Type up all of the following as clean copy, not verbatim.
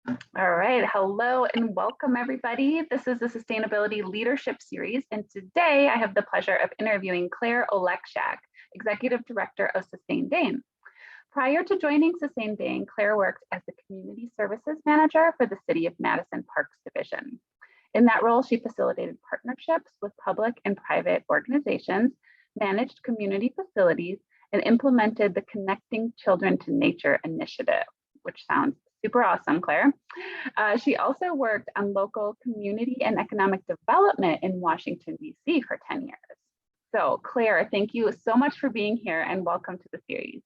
All right. Hello and welcome, everybody. This is the Sustainability Leadership Series. And today I have the pleasure of interviewing Claire Oleksiak, Executive Director of Sustain Dane. Prior to joining Sustain Dane, Claire worked as the Community Services Manager for the City of Madison Parks Division. In that role, she facilitated partnerships with public and private organizations, managed community facilities, and implemented the Connecting Children to Nature initiative, which sounds super awesome, Claire. She also worked on local community and economic development in Washington, D.C. for 10 years. So Claire, thank you so much for being here and welcome to the series.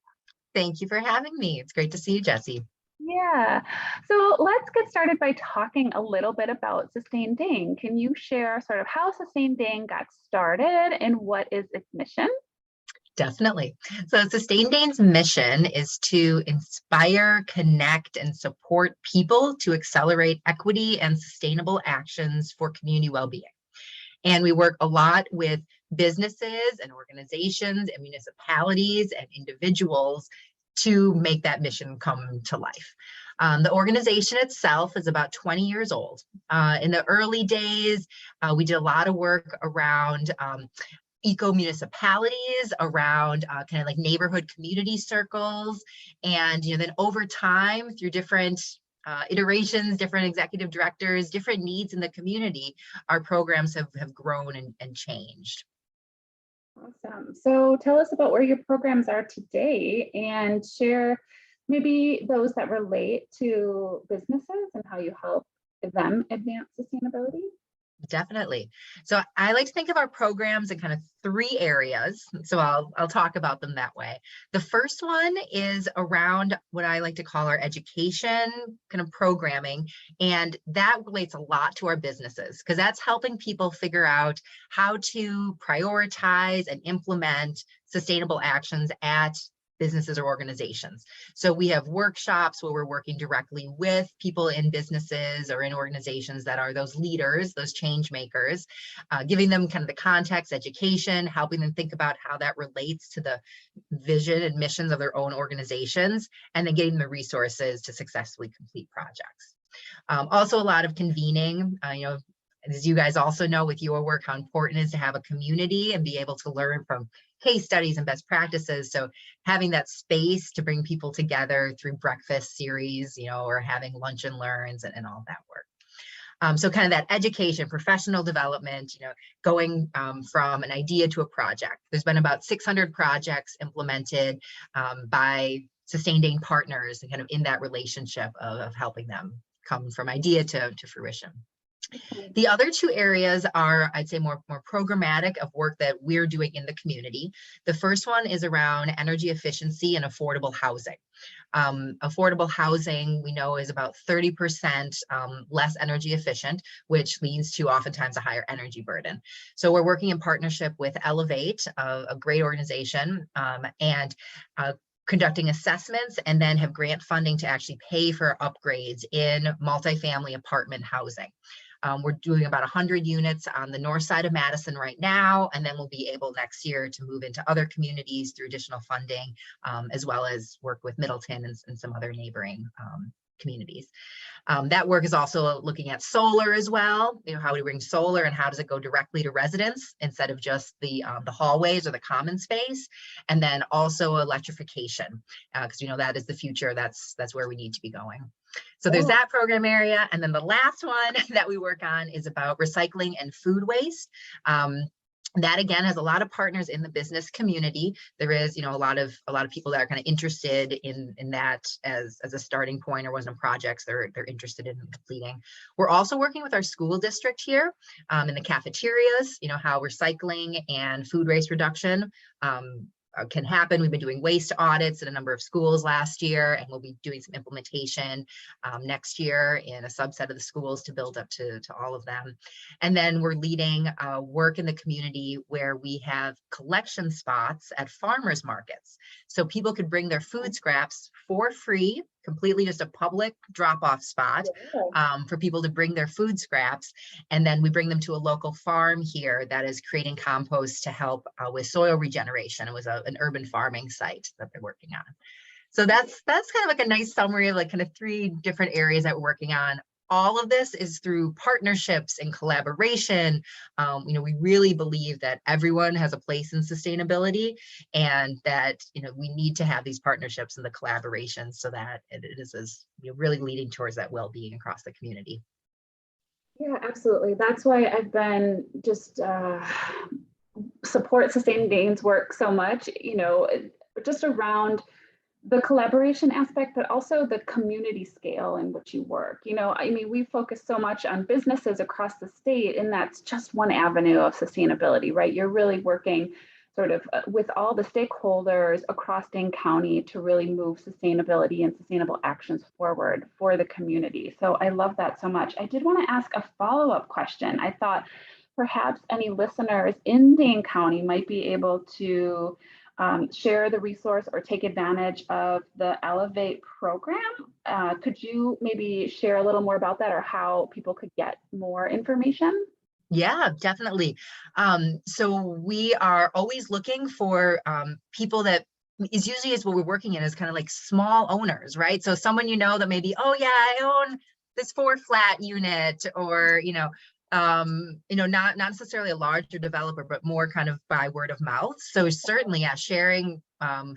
Thank you for having me. It's great to see you, Jessie. Yeah, so let's get started by talking a little bit about Sustain Dane. Can you share sort of how Sustain Dane got started and what is its mission? Definitely. So Sustain Dane's mission is to inspire, connect, and support people to accelerate equity and sustainable actions for community well-being. And we work a lot with businesses and organizations and municipalities and individuals to make that mission come to life. The organization itself is about 20 years old. In the early days, we did a lot of work around eco-municipalities, around kind of like neighborhood community circles. And then over time, through different iterations, different executive directors, different needs in the community, our programs have grown and changed. Awesome. So tell us about where your programs are today and share maybe those that relate to businesses and how you help them advance sustainability. Definitely. So I like to think of our programs in kind of three areas. So I'll talk about them that way. The first one is around what I like to call our education kind of programming. And that relates a lot to our businesses because that's helping people figure out how to prioritize and implement sustainable actions at businesses or organizations. So we have workshops where we're working directly with people in businesses or in organizations that are those leaders, those change makers, giving them kind of the context, education, helping them think about how that relates to the vision and missions of their own organizations, and then getting the resources to successfully complete projects. Also a lot of convening, as you guys also know with your work, how important it is to have a community and be able to learn from case studies and best practices. So having that space to bring people together through breakfast series, or having lunch and learns and all that work. So kind of that education, professional development, going from an idea to a project. There's been about 600 projects implemented by Sustain Dane partners and kind of in that relationship of helping them come from idea to fruition. The other two areas are, I'd say, more programmatic of work that we're doing in the community. The first one is around energy efficiency and affordable housing. Affordable housing, we know, is about 30% less energy efficient, which leads to oftentimes a higher energy burden. So we're working in partnership with Elevate, a great organization, and conducting assessments and then have grant funding to actually pay for upgrades in multifamily apartment housing. We're doing about 100 units on the north side of Madison right now, and then we'll be able next year to move into other communities through additional funding, as well as work with Middleton and some other neighboring communities. That work is also looking at solar as well. How do we bring solar and how does it go directly to residents instead of just the hallways or the common space? And then also electrification, because that is the future. That's where we need to be going. So there's that program area. And then the last one that we work on is about recycling and food waste. That again has a lot of partners in the business community. There is, a lot of people that are kind of interested in that as a starting point, or wasn't projects they're interested in completing. We're also working with our school district here in the cafeterias, how recycling and food waste reduction can happen. We've been doing waste audits at a number of schools last year, and we'll be doing some implementation next year in a subset of the schools to build up to all of them. And then we're leading work in the community where we have collection spots at farmers markets. So people could bring their food scraps for free, completely just a public drop-off spot for people to bring their food scraps. And then we bring them to a local farm here that is creating compost to help with soil regeneration. It was an urban farming site that they're working on. So that's kind of like a nice summary of like kind of 3 different areas that we're working on. All of this is through partnerships and collaboration. We really believe that everyone has a place in sustainability, and that, we need to have these partnerships and the collaboration so that it is really leading towards that well-being across the community. Yeah, absolutely. That's why I've been just support Sustain Dane's work so much, just around the collaboration aspect, but also the community scale in which you work. We focus so much on businesses across the state, and that's just one avenue of sustainability, right? You're really working sort of with all the stakeholders across Dane County to really move sustainability and sustainable actions forward for the community. So I love that so much. I did want to ask a follow-up question. I thought perhaps any listeners in Dane County might be able to share the resource or take advantage of the Elevate program. Could you maybe share a little more about that, or how people could get more information? Yeah, definitely. So we are always looking for people that is usually is what we're working in is kind of like small owners, right? So someone that maybe, oh yeah, I own this 4-flat unit, or not necessarily a larger developer, but more kind of by word of mouth. So certainly, yeah, sharing,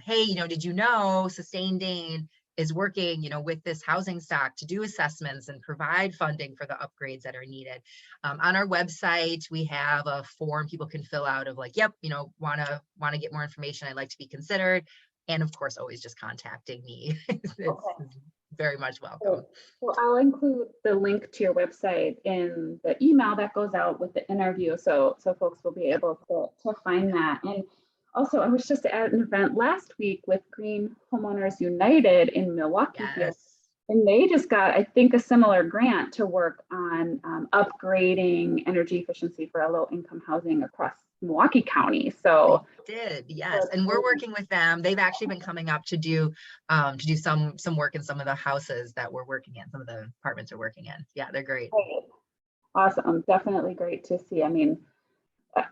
hey, did you know Sustain Dane is working, with this housing stock to do assessments and provide funding for the upgrades that are needed. On our website, we have a form people can fill out of like, yep, want to get more information. I'd like to be considered. And of course, always just contacting me. It's very much welcome. Well, I'll include the link to your website in the email that goes out with the interview, so folks will be able to find that. And also, I was just at an event last week with Green Homeowners United in Milwaukee here, and they just got, I think, a similar grant to work on upgrading energy efficiency for low-income housing across Milwaukee County. So they did, yes, and we're working with them. They've actually been coming up to do some work in some of the houses that we're working in, some of the apartments we're working in. Yeah, they're great. Awesome, definitely great to see. I mean,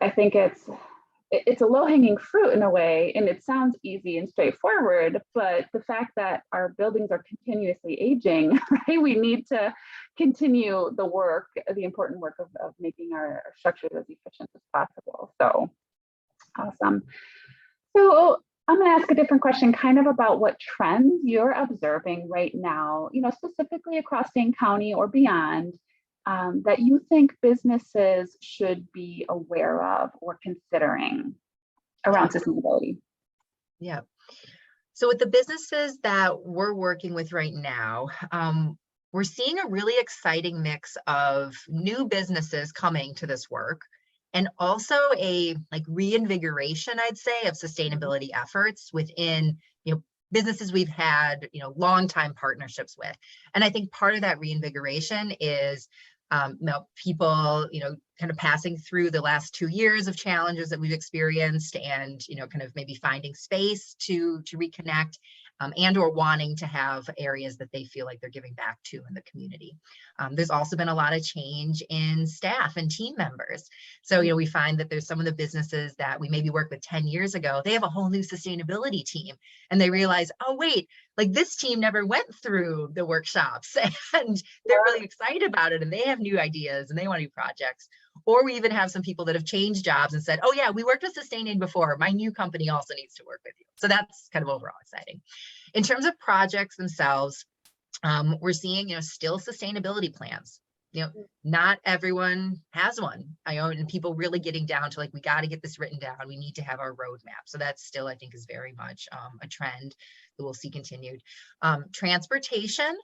I think it's a low-hanging fruit in a way, and it sounds easy and straightforward, but the fact that our buildings are continuously aging, right? We need to continue the important work of making our structures as efficient as possible. So awesome. So I'm going to ask a different question, kind of about what trends you're observing right now, specifically across Dane County or beyond, that you think businesses should be aware of or considering around sustainability? Yeah. So with the businesses that we're working with right now, we're seeing a really exciting mix of new businesses coming to this work, and also a reinvigoration, I'd say, of sustainability efforts within businesses we've had long time partnerships with. And I think part of that reinvigoration is people kind of passing through the last 2 years of challenges that we've experienced, and kind of maybe finding space to reconnect, and or wanting to have areas that they feel like they're giving back to in the community. There's also been a lot of change in staff and team members. So we find that there's some of the businesses that we maybe worked with 10 years ago, they have a whole new sustainability team, and they realize, oh wait, like this team never went through the workshops, and they're really excited about it, and they have new ideas and they want to do projects. Or we even have some people that have changed jobs and said, oh yeah, we worked with Sustain Dane before, my new company also needs to work with you. So that's kind of overall exciting. In terms of projects themselves, we're seeing still sustainability plans. Not everyone has one. And people really getting down to we got to get this written down. We need to have our roadmap. So that's still, I think, is very much a trend that we'll see continued. Transportation.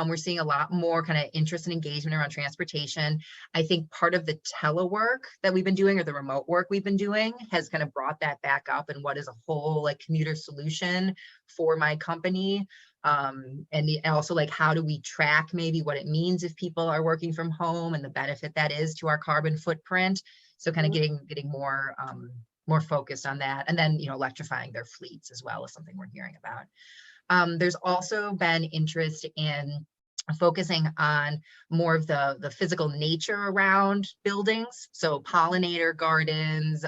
We're seeing a lot more kind of interest and engagement around transportation. I think part of the telework that we've been doing, or the remote work we've been doing, has kind of brought that back up, and what is a whole commuter solution for my company. And also how do we track maybe what it means if people are working from home and the benefit that is to our carbon footprint. So kind of getting more focused on that. And then, electrifying their fleets as well is something we're hearing about. There's also been interest in focusing on more of the physical nature around buildings. So pollinator gardens,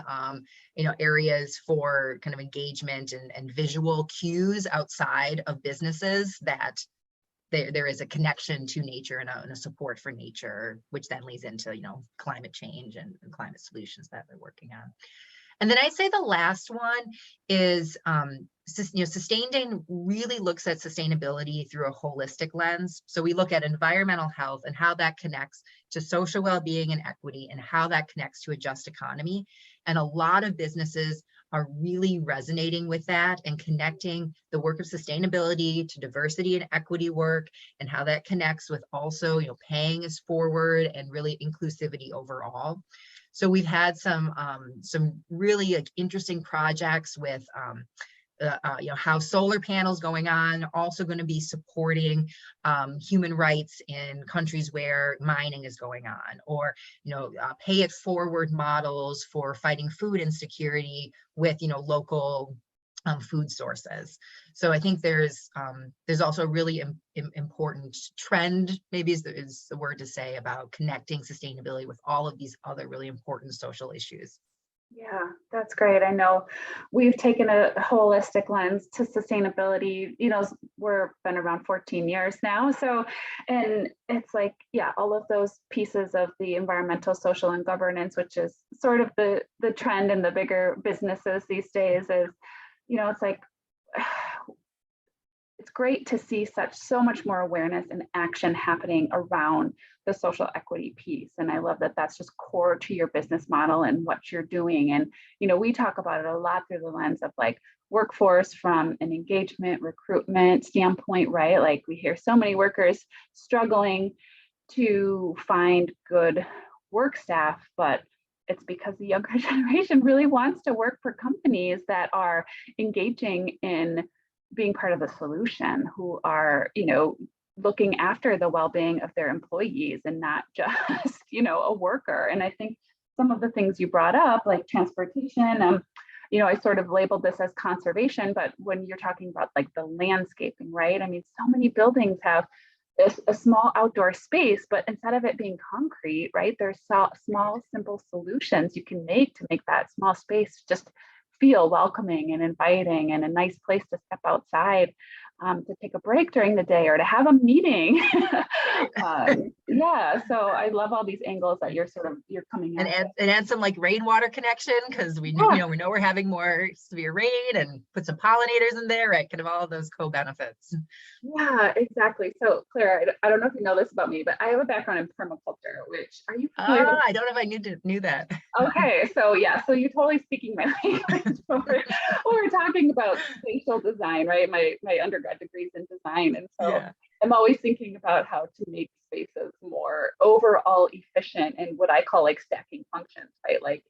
areas for kind of engagement and visual cues outside of businesses, that there is a connection to nature and a support for nature, which then leads into, climate change and climate solutions that they're working on. And then I'd say the last one is, Sustain Dane really looks at sustainability through a holistic lens. So we look at environmental health and how that connects to social well-being and equity, and how that connects to a just economy. And a lot of businesses are really resonating with that and connecting the work of sustainability to diversity and equity work, and how that connects with also, paying us forward and really inclusivity overall. So we've had some really interesting projects with how solar panels going on, also going to be supporting human rights in countries where mining is going on, or pay it forward models for fighting food insecurity with local food sources. So I think there's also a really important trend, maybe is the word to say, about connecting sustainability with all of these other really important social issues. Yeah, that's great. I know we've taken a holistic lens to sustainability. We're been around 14 years now. So, and it's like, yeah, all of those pieces of the environmental, social, and governance, which is sort of the trend in the bigger businesses these days, is, it's like, it's great to see so much more awareness and action happening around the social equity piece. And I love that that's just core to your business model and what you're doing. And, we talk about it a lot through the lens of like workforce from an engagement, recruitment standpoint, right? Like we hear so many workers struggling to find good work staff, but it's because the younger generation really wants to work for companies that are engaging in being part of the solution, who are, looking after the well-being of their employees and not just, a worker. And I think some of the things you brought up, like transportation, I sort of labeled this as conservation, but when you're talking about like the landscaping, right? I mean, so many buildings have a small outdoor space, but instead of it being concrete, right, there's small, simple solutions you can make to make that small space just feel welcoming and inviting and a nice place to step outside to take a break during the day or to have a meeting. Yeah, so I love all these angles that you're coming at. And add some like rainwater connection, because we know we're having more severe rain, and put some pollinators in there, right? Kind of all of those co-benefits. Yeah, exactly. So Claire, I don't know if you know this about me, but I have a background in permaculture, which are you familiar with? I don't know if I knew that. Okay, so yeah, so you're totally speaking my language. We're talking about spatial design, right? My undergrad degree's in design, and so Yeah. I'm always thinking about how to make spaces more overall efficient and what I call like stacking functions, right? Like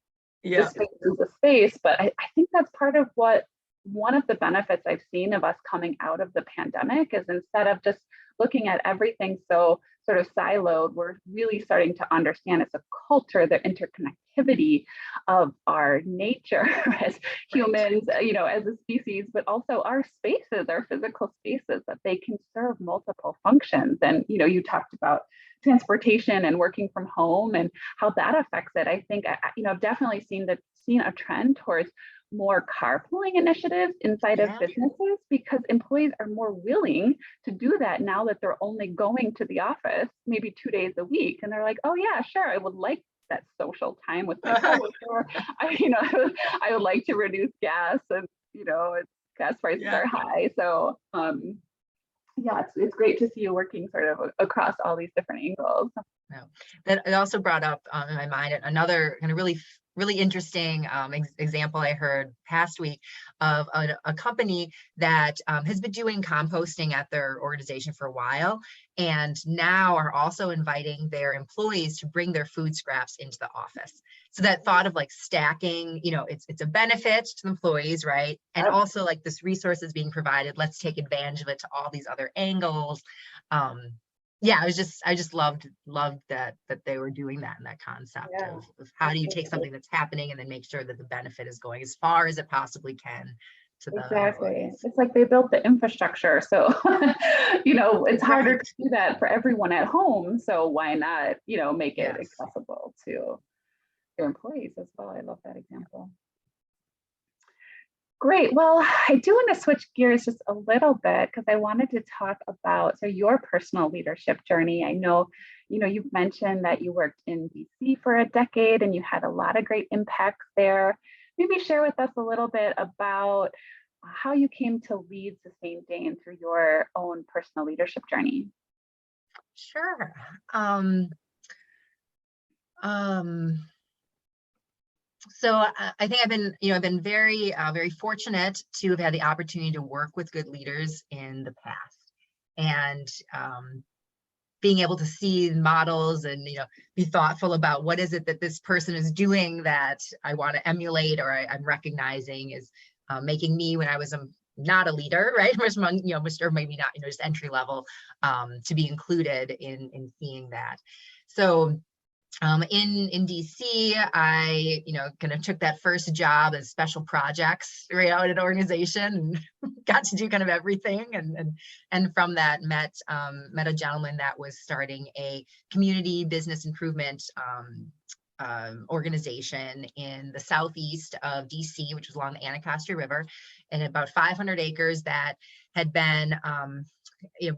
the space is a space, but I think that's part of what one of the benefits I've seen of us coming out of the pandemic is, instead of just looking at everything so sort of siloed, we're really starting to understand as a culture the interconnectivity of our nature as humans, as a species, but also our spaces, our physical spaces, that they can serve multiple functions. And, you talked about transportation and working from home and how that affects it. I think, I've definitely seen a trend towards more carpooling initiatives inside of businesses, because employees are more willing to do that now that they're only going to the office maybe 2 days a week. And they're like, oh yeah, sure, I would like that social time with my coworker. I would like to reduce gas, and gas prices are high. So yeah, it's great to see you working sort of across all these different angles. No. That it also brought up in my mind another kind of really interesting example I heard past week of a company that has been doing composting at their organization for a while, and now are also inviting their employees to bring their food scraps into the office. So that thought of like stacking, it's a benefit to the employees, right? And also like this resource is being provided. Let's take advantage of it to all these other angles. Yeah, I just loved that they were doing that, in that concept of how do you take something that's happening and then make sure that the benefit is going as far as it possibly can to the Exactly. employees. It's like they built the infrastructure. So, it's harder Right. to do that for everyone at home. So why not, make it Yes. accessible to their employees as well. I love that example. Great. Well, I do want to switch gears just a little bit because I wanted to talk about your personal leadership journey. I know, you've mentioned that you worked in DC for a decade and you had a lot of great impacts there. Maybe share with us a little bit about how you came to lead Sustain Dane through your own personal leadership journey. Sure. Um, um, so I think I've been very, very fortunate to have had the opportunity to work with good leaders in the past, and being able to see models and be thoughtful about what is it that this person is doing that I want to emulate, or I'm recognizing is making me, when I was not a leader, right, or maybe not, just entry level, to be included in seeing that. So in DC, I, kind of took that first job as special projects right out at an organization, and got to do kind of everything. And from that met a gentleman that was starting a community business improvement organization in the southeast of DC, which was along the Anacostia River, and about 500 acres that had been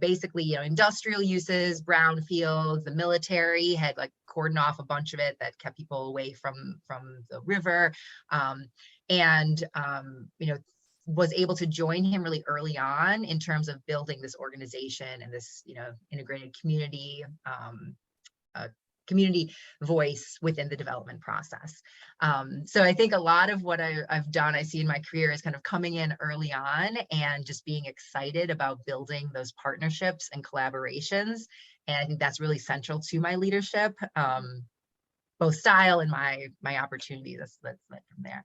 basically, industrial uses, brownfields. The military had like cordoned off a bunch of it that kept people away from the river, and was able to join him really early on in terms of building this organization and this integrated community voice within the development process. So I think a lot of what I've done, I see in my career, is kind of coming in early on and just being excited about building those partnerships and collaborations. And I think that's really central to my leadership, both style and my opportunity that's led from there.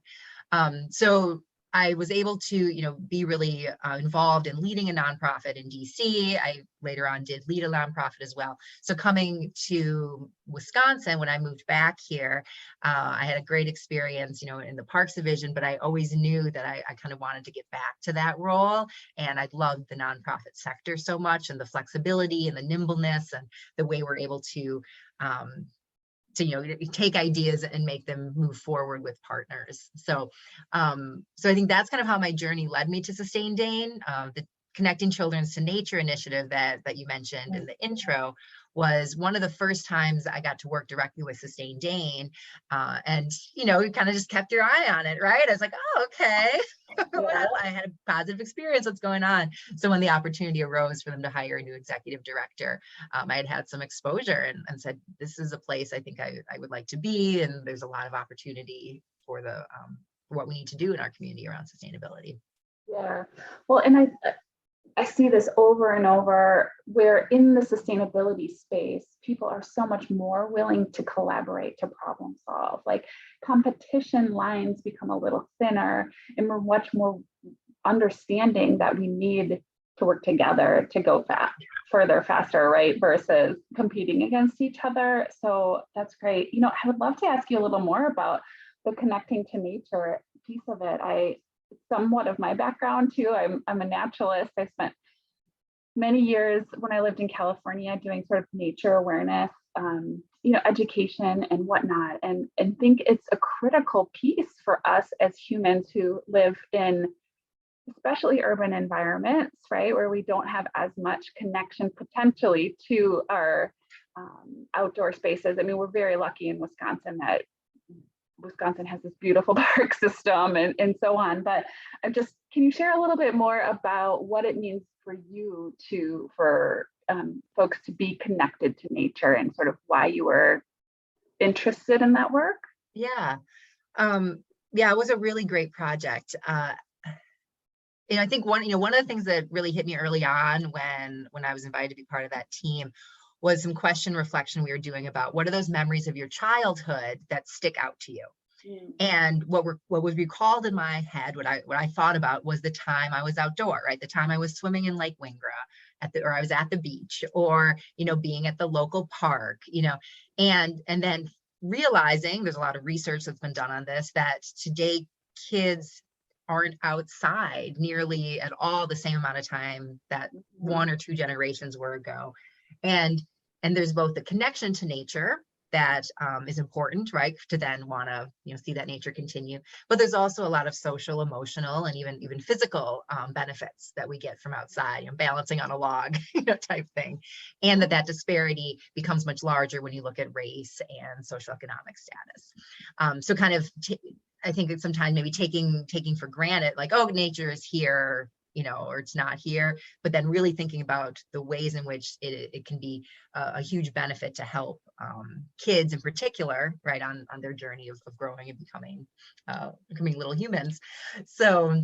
So I was able to, be really involved in leading a nonprofit in DC. I later on did lead a nonprofit as well. So coming to Wisconsin, when I moved back here, I had a great experience, in the Parks Division, but I always knew that I kind of wanted to get back to that role. And I loved the nonprofit sector so much, and the flexibility and the nimbleness and the way we're able to take ideas and make them move forward with partners. So I think that's kind of how my journey led me to Sustain Dane. The Connecting Children to Nature initiative that you mentioned in the intro was one of the first times I got to work directly with Sustain Dane. And you kind of just kept your eye on it, right? I was like, oh, okay. Well, I had a positive experience. What's going on? So when the opportunity arose for them to hire a new executive director, I had some exposure and said, this is a place I think I would like to be. And there's a lot of opportunity for what we need to do in our community around sustainability. Yeah. Well, and I see this over and over, where in the sustainability space, people are so much more willing to collaborate, to problem solve. Like, competition lines become a little thinner, and we're much more understanding that we need to work together to go further, faster, right? Versus competing against each other. So that's great. I would love to ask you a little more about the connecting to nature piece of it. Somewhat of my background too. I'm a naturalist. I spent many years when I lived in California doing sort of nature awareness, education and whatnot, and think it's a critical piece for us as humans who live in especially urban environments, right, where we don't have as much connection potentially to our outdoor spaces. I mean, we're very lucky in Wisconsin that Wisconsin has this beautiful park system and so on. But can you share a little bit more about what it means for you for folks to be connected to nature, and sort of why you were interested in that work? Yeah. It was a really great project. And I think one of the things that really hit me early on when I was invited to be part of that team was some reflection we were doing about what are those memories of your childhood that stick out to you. And what was recalled in my head, what I thought about, was the time I was outdoor, right? The time I was swimming in Lake Wingra, or I was at the beach, or being at the local park, and then realizing, there's a lot of research that's been done on this, that today kids aren't outside nearly at all the same amount of time that one or two generations were ago. And there's both the connection to nature that is important, right, to then want to, see that nature continue. But there's also a lot of social, emotional, and even physical benefits that we get from outside, balancing on a log, type thing. And that disparity becomes much larger when you look at race and socioeconomic status. So kind of, I think that sometimes maybe taking for granted, like, oh, nature is here, or it's not here, but then really thinking about the ways in which it can be a huge benefit to help kids in particular, right, on their journey of growing and becoming little humans. So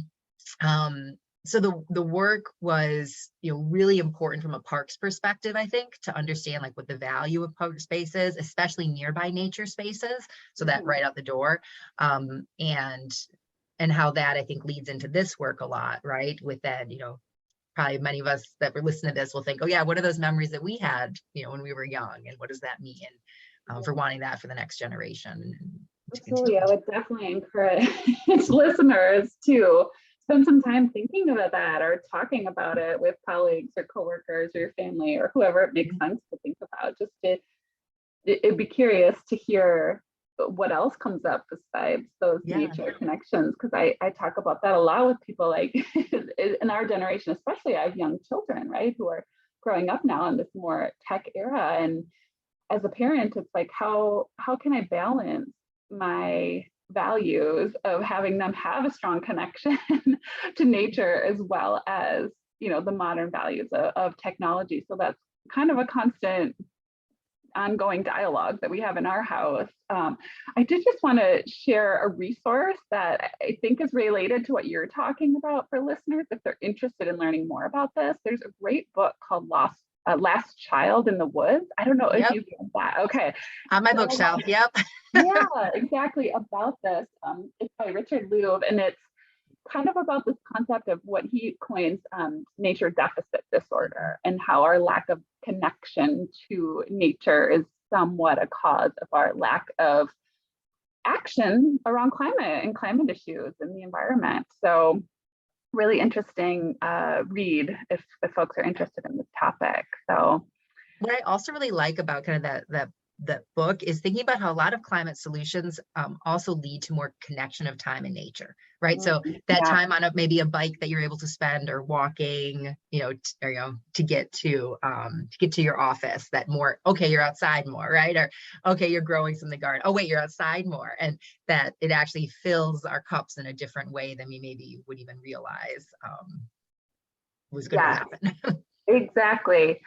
so the work was, really important from a parks perspective, I think, to understand like what the value of park spaces, especially nearby nature spaces, so that right out the door, and how that, I think, leads into this work a lot, right? With that, probably many of us that were listening to this will think, oh yeah, what are those memories that we had, when we were young, and what does that mean for wanting that for the next generation? Absolutely, I would definitely encourage listeners to spend some time thinking about that or talking about it with colleagues or coworkers or your family or whoever it makes sense to think about. Just it'd be curious to hear what else comes up besides those nature connections, because I talk about that a lot with people, like in our generation, especially. I have young children, right, who are growing up now in this more tech era, and as a parent, it's like, how can I balance my values of having them have a strong connection to nature, as well as the modern values of technology. So that's kind of a constant ongoing dialogue that we have in our house. I did just want to share a resource that I think is related to what you're talking about for listeners if they're interested in learning more about this. There's a great book called Last Child in the Woods. I don't know if you've read that. Okay. On my bookshelf. Yep. Yeah, exactly, about this. It's by Richard Louv, and it's kind of about this concept of what he coins nature deficit disorder, and how our lack of connection to nature is somewhat a cause of our lack of action around climate and climate issues in the environment. So really interesting read if folks are interested in this topic. So what I also really like about kind of that book is thinking about how a lot of climate solutions also lead to more connection of time in nature, right? So that time on maybe a bike that you're able to spend, or walking, to get to your office, that more, okay, you're outside more, right? Or okay, you're growing some in the garden. Oh wait, you're outside more, and that it actually fills our cups in a different way than we maybe would even realize was going to happen. Exactly.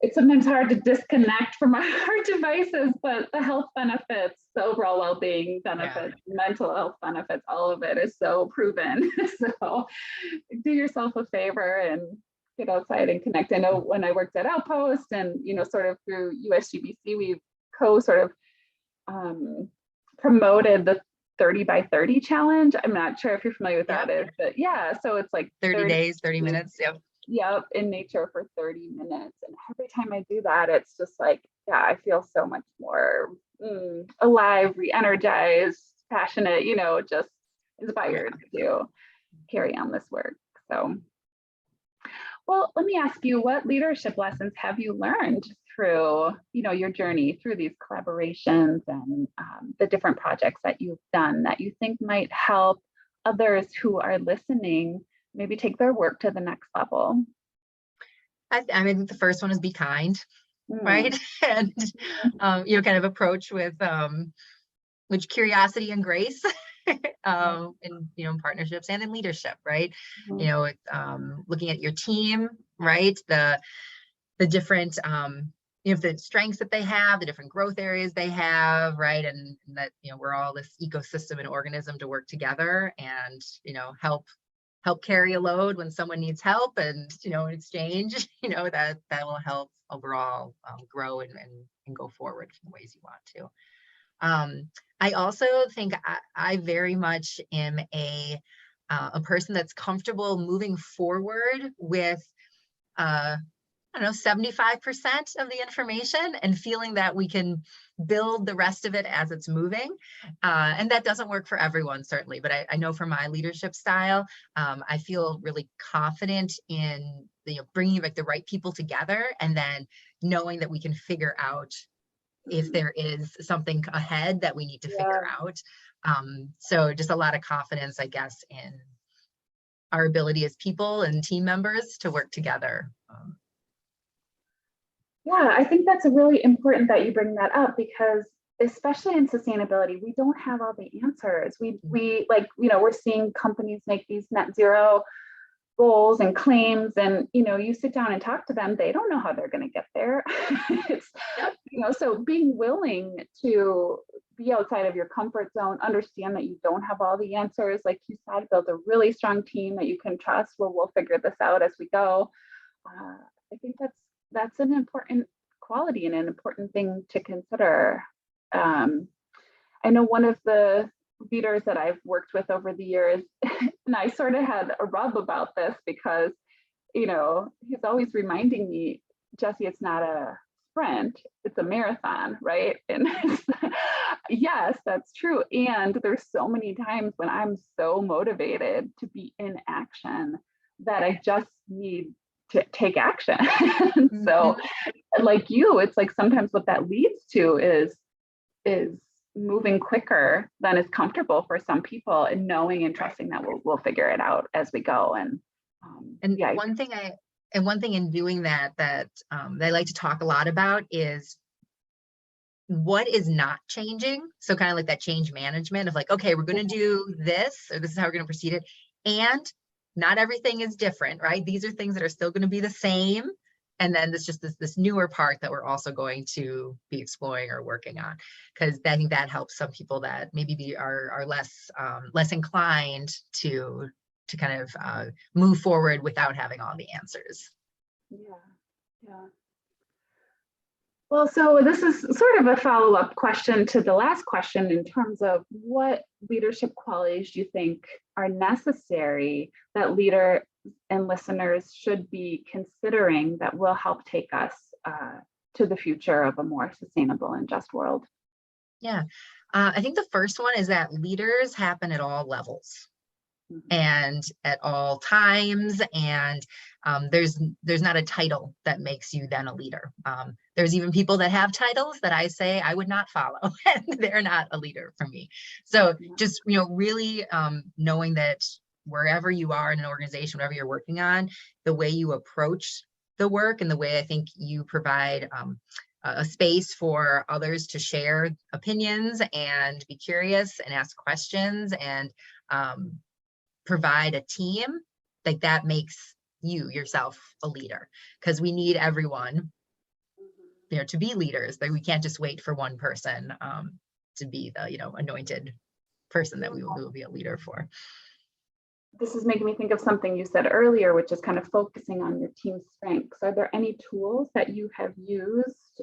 It's sometimes hard to disconnect from our devices, but the health benefits, the overall well-being benefits, mental health benefits, all of it is so proven. So do yourself a favor and get outside and connect. I know when I worked at Outpost and, sort of through USGBC, we sort of promoted the 30 by 30 challenge. I'm not sure if you're familiar with that, but so it's like 30 days, 30 minutes. Yep, in nature for 30 minutes. And every time I do that, it's just like, I feel so much more alive, re-energized, passionate, just inspired to carry on this work. So, well, let me ask you, what leadership lessons have you learned through, your journey through these collaborations and the different projects that you've done that you think might help others who are listening maybe take their work to the next level? I mean, the first one is be kind, right? And, kind of approach with curiosity and grace, in partnerships and in leadership, right? Looking at your team, right? The different, the strengths that they have, the different growth areas they have, right? And that, we're all this ecosystem and organism to work together and, help carry a load when someone needs help, and in exchange, that will help overall grow and go forward in the ways you want to. I also think I very much am a person that's comfortable moving forward with I don't know, 75% of the information and feeling that we can build the rest of it as it's moving. And that doesn't work for everyone, certainly, but I know for my leadership style, I feel really confident in bringing like the right people together and then knowing that we can figure out if there is something ahead that we need to figure out. So just a lot of confidence, I guess, in our ability as people and team members to work together. Yeah, I think that's really important that you bring that up, because especially in sustainability, we don't have all the answers. We like, we're seeing companies make these net zero goals and claims, and you sit down and talk to them, they don't know how they're going to get there. It's, so being willing to be outside of your comfort zone, understand that you don't have all the answers, like you said, build a really strong team that you can trust. Well, we'll figure this out as we go. I think that's an important quality and an important thing to consider. I know one of the leaders that I've worked with over the years, and I sort of had a rub about this because, he's always reminding me, Jesse, it's not a sprint, it's a marathon, right? And yes, that's true. And there's so many times when I'm so motivated to be in action that I just need to take action. So like you, it's like sometimes what that leads to is moving quicker than is comfortable for some people, and knowing and trusting that we'll figure it out as we go. And yeah. One thing in doing that I like to talk a lot about is what is not changing. So kind of like that change management of like, okay, we're going to do this, or this is how we're going to proceed it. And not everything is different, right? These are things that are still going to be the same. And then there's just this newer part that we're also going to be exploring or working on, because I think that helps some people that maybe are less inclined to kind of move forward without having all the answers. Yeah. Well, so this is sort of a follow-up question to the last question in terms of what leadership qualities do you think are necessary that leader and listeners should be considering that will help take us to the future of a more sustainable and just world? Yeah, I think the first one is that leaders happen at all levels and at all times, and there's not a title that makes you then a leader. There's even people that have titles that I say I would not follow, and they're not a leader for me. So just really knowing that wherever you are in an organization, whatever you're working on, the way you approach the work and the way I think you provide a space for others to share opinions and be curious and ask questions and provide a team, like that makes you yourself a leader, because we need everyone to be leaders. That we can't just wait for one person to be the anointed person that we will be a leader for. This is making me think of something you said earlier, which is kind of focusing on your team's strengths. Are there any tools that you have used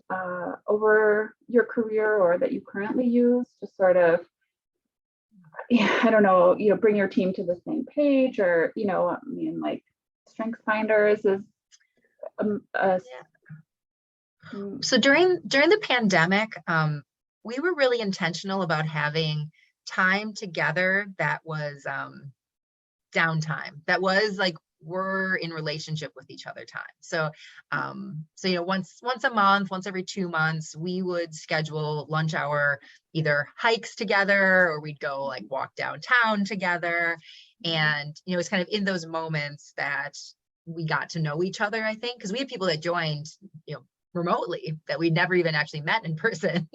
over your career, or that you currently use to sort of, I don't know, bring your team to the same page, or, I mean, like Strengths Finders is So during the pandemic, we were really intentional about having time together that was downtime, that was like we're in relationship with each other time. So once a month, once every 2 months, we would schedule lunch hour, either hikes together, or we'd go like walk downtown together. And it's kind of in those moments that we got to know each other, I think, because we had people that joined remotely that we'd never even actually met in person.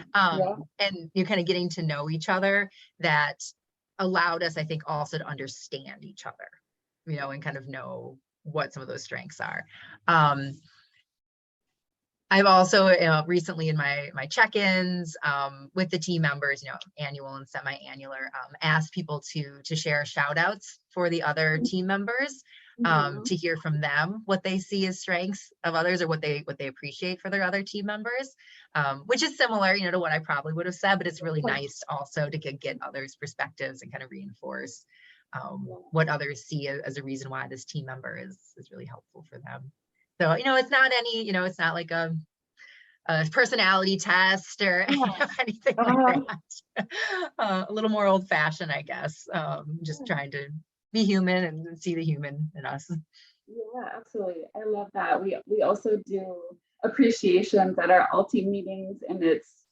And you're kind of getting to know each other, that allowed us, I think, also to understand each other, and kind of know what some of those strengths are. I've also recently in my check-ins with the team members, annual and semi-annular, asked people to share shout outs for the other team members, to hear from them what they see as strengths of others, or what they appreciate for their other team members, which is similar, to what I probably would have said, but it's really nice also to get others' perspectives and kind of reinforce what others see as a reason why this team member is really helpful for them. So, it's not any, it's not like a personality test or Yeah. anything like Uh, that. A little more old fashioned, I guess. Just trying to be human and see the human in us. yeah, absolutely. I love that. We also do appreciations at our Alti meetings, and it's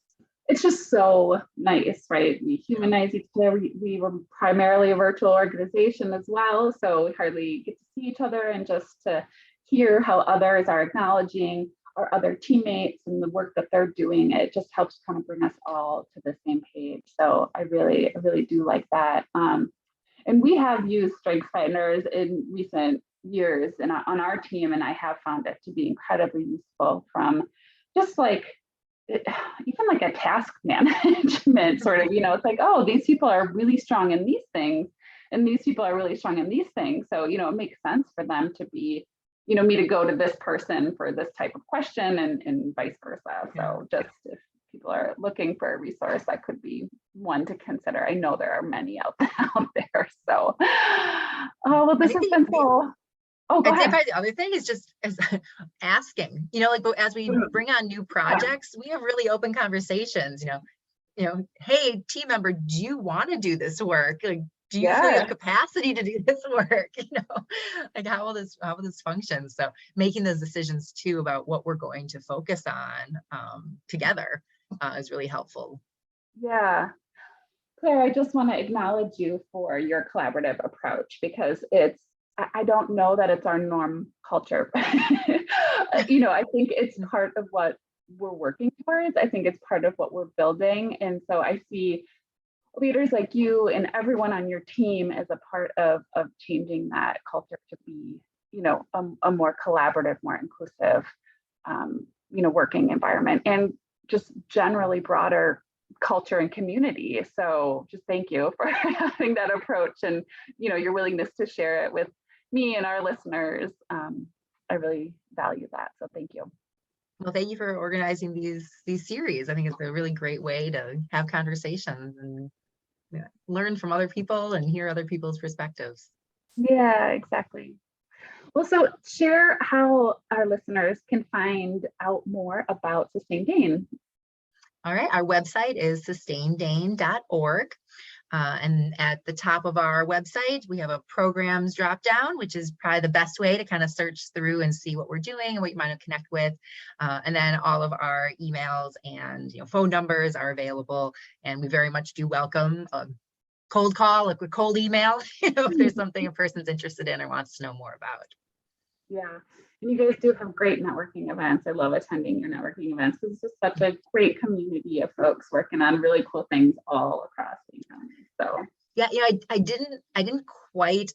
just so nice, right? We Yeah. humanize each other. We were primarily a virtual organization as well, so we hardly get to see each other, and just to hear how others are acknowledging our other teammates and the work that they're doing, it just helps kind of bring us all to the same page. So I really do like that. And we have used strengths finders in recent years and on our team, and I have found it to be incredibly useful from just like even like a task management sort of, it's like, oh, these people are really strong in these things, and these people are really strong in these things. So, it makes sense for them to be, me to go to this person for this type of question and vice versa. So just if people are looking for a resource, that could be one to consider. I know there are many out there. So, oh, well, I this think has been so, oh, go I'd say ahead. probably the other thing is just as asking, like as we bring on new projects, we have really open conversations, hey, team member, do you want to do this work? Like, do you feel you have Yeah. capacity to do this work? Like how will this function? So making those decisions too about what we're going to focus on together is really helpful. Yeah. Claire, I just want to acknowledge you for your collaborative approach, because I don't know that it's our norm culture. I think it's part of what we're working towards. I think it's part of what we're building. And so I see leaders like you and everyone on your team as a part of changing that culture to be, a more collaborative, more inclusive, working environment, and just generally broader culture and community. So just thank you for having that approach, and your willingness to share it with me and our listeners. I really value that. So thank you. Well, thank you for organizing these series. I think it's a really great way to have conversations and learn from other people and hear other people's perspectives. Yeah, exactly. Well, so share how our listeners can find out more about Sustain Dane. All right, our website is sustaindane.org. And at the top of our website, we have a programs drop down, which is probably the best way to kind of search through and see what we're doing and what you might connect with. And then all of our emails and phone numbers are available. And we very much do welcome a cold call, a cold email, if there's something a person's interested in or wants to know more about. Yeah. And you guys do have great networking events. I love attending your networking events because it's just such a great community of folks working on really cool things all across Dane County. So yeah, I didn't quite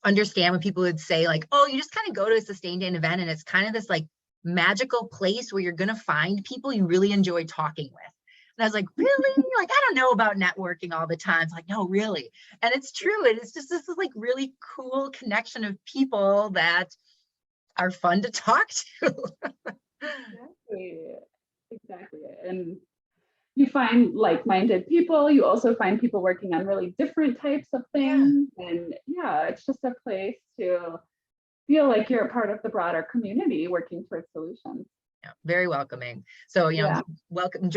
understand when people would say like, oh, you just kind of go to a Sustain Dane event and it's kind of this like magical place where you're gonna find people you really enjoy talking with. And I was like, really? Like, I don't know about networking all the time. It's like, no, really. And it's true. It's just this is like really cool connection of people that are fun to talk to. exactly. And you find like-minded people. You also find people working on really different types of things. Yeah. And yeah, it's just a place to feel like you're a part of the broader community working towards solutions. Yeah, very welcoming. So, welcome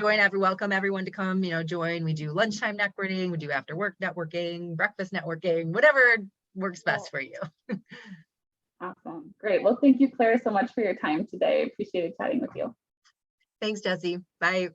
everyone to come, join. We do lunchtime networking, we do after work networking, breakfast networking, whatever works best for you. Awesome. Great. Well, thank you, Claire, so much for your time today. Appreciated chatting with you. Thanks, Jessie. Bye.